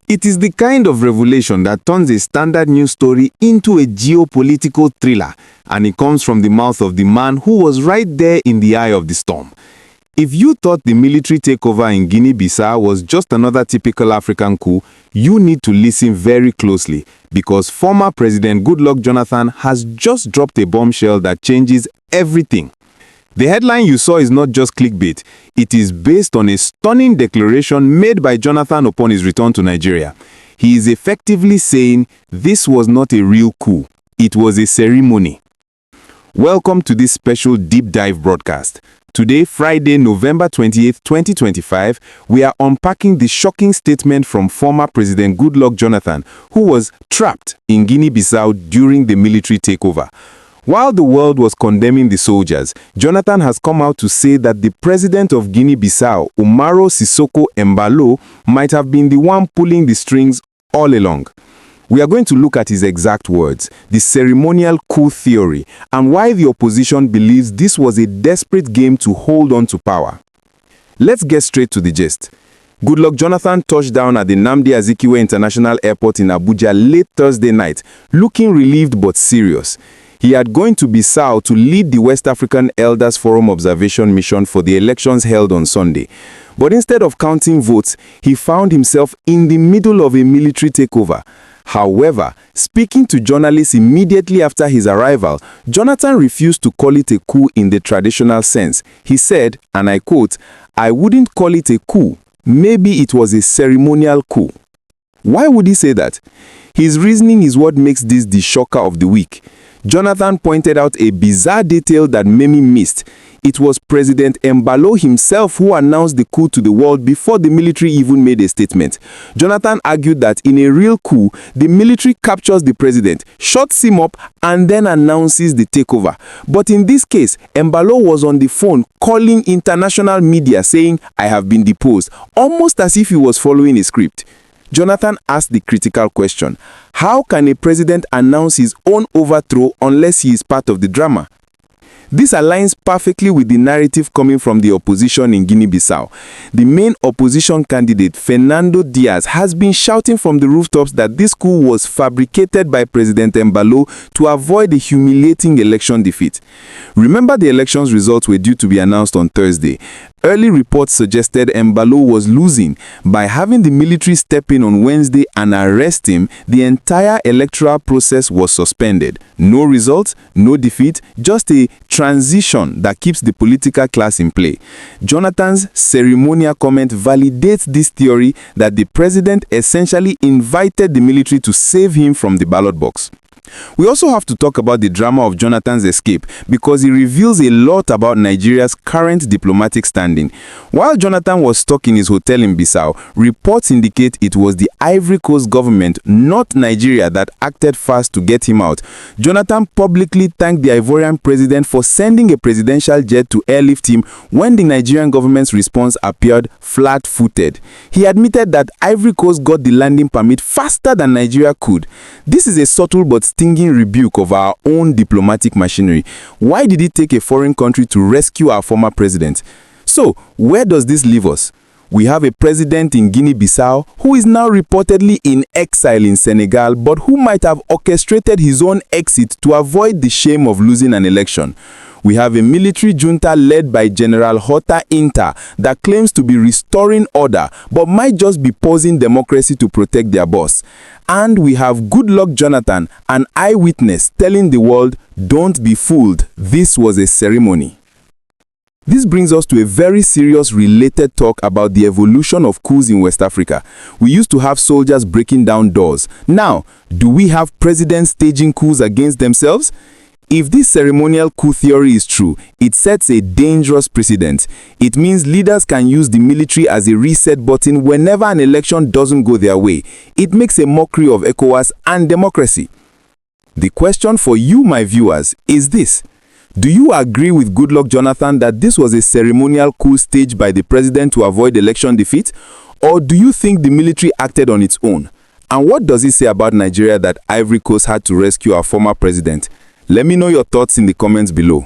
It is the kind of revelation that turns a standard news story into a geopolitical thriller, and it comes from the mouth of the man who was right there in the eye of the storm. If you thought the military takeover in Guinea-Bissau was just another typical African coup, you need to listen very closely, because former President Goodluck Jonathan has just dropped a bombshell that changes everything. The headline you saw is not just clickbait. It is based on a stunning declaration made by Jonathan upon his return to Nigeria. He is effectively saying this was not a real coup. It was a ceremony. Welcome to this special deep dive broadcast. Today, Friday, November 28, 2025, we are unpacking the shocking statement from former President Goodluck Jonathan, who was trapped in Guinea-Bissau during the military takeover. While the world was condemning the soldiers, Jonathan has come out to say that the president of Guinea-Bissau, Umaro Sissoco Embaló, might have been the one pulling the strings all along. We are going to look at his exact words, the ceremonial coup theory, and why the opposition believes this was a desperate game to hold on to power. Let's get straight to the gist. Goodluck Jonathan touched down at the Nnamdi Azikiwe International Airport in Abuja late Thursday night, looking relieved but serious. He had gone to Bissau to lead the West African Elders Forum observation mission for the elections held on Sunday. But instead of counting votes, he found himself in the middle of a military takeover. However, speaking to journalists immediately after his arrival, Jonathan refused to call it a coup in the traditional sense. He said, and I quote, "I wouldn't call it a coup. Maybe it was a ceremonial coup." Why would he say that? His reasoning is what makes this the shocker of the week. Jonathan pointed out a bizarre detail that many missed. It was President Embalo himself who announced the coup to the world before the military even made a statement. Jonathan argued that in a real coup, the military captures the president, shuts him up, and then announces the takeover. But in this case, Embalo was on the phone calling international media saying, "I have been deposed," almost as if he was following a script. Jonathan asked the critical question, how can a president announce his own overthrow unless he is part of the drama? This aligns perfectly with the narrative coming from the opposition in Guinea-Bissau. The main opposition candidate, Fernando, has been shouting from the rooftops that this coup was fabricated by President Umaro to avoid a humiliating election defeat. Remember, the elections results were due to be announced on Thursday. Early reports suggested Embalo was losing. By having the military step in on Wednesday and arrest him, the entire electoral process was suspended. No results, no defeat, just a transition that keeps the political class in play. Jonathan's ceremonial comment validates this theory that the president essentially invited the military to save him from the ballot box. We also have to talk about the drama of Jonathan's escape because it reveals a lot about Nigeria's current diplomatic standing. While Jonathan was stuck in his hotel in Bissau, reports indicate it was the Ivory Coast government, not Nigeria, that acted fast to get him out. Jonathan publicly thanked the Ivorian president for sending a presidential jet to airlift him when the Nigerian government's response appeared flat-footed. He admitted that Ivory Coast got the landing permit faster than Nigeria could. This is a subtle but stinging rebuke of our own diplomatic machinery. Why did it take a foreign country to rescue our former president? So, where does this leave us? We have a president in Guinea-Bissau who is now reportedly in exile in Senegal, but who might have orchestrated his own exit to avoid the shame of losing an election. We have a military junta led by General Hota Inter that claims to be restoring order, but might just be pausing democracy to protect their boss. And we have Goodluck Jonathan, an eyewitness, telling the world, "Don't be fooled, this was a ceremony." This brings us to a very serious related talk about the evolution of coups in West Africa. We used to have soldiers breaking down doors. Now, do we have presidents staging coups against themselves? If this ceremonial coup theory is true, it sets a dangerous precedent. It means leaders can use the military as a reset button whenever an election doesn't go their way. It makes a mockery of ECOWAS and democracy. The question for you, my viewers, is this. Do you agree with Goodluck Jonathan that this was a ceremonial coup staged by the president to avoid election defeat? Or do you think the military acted on its own? And what does it say about Nigeria that Ivory Coast had to rescue our former president? Let me know your thoughts in the comments below.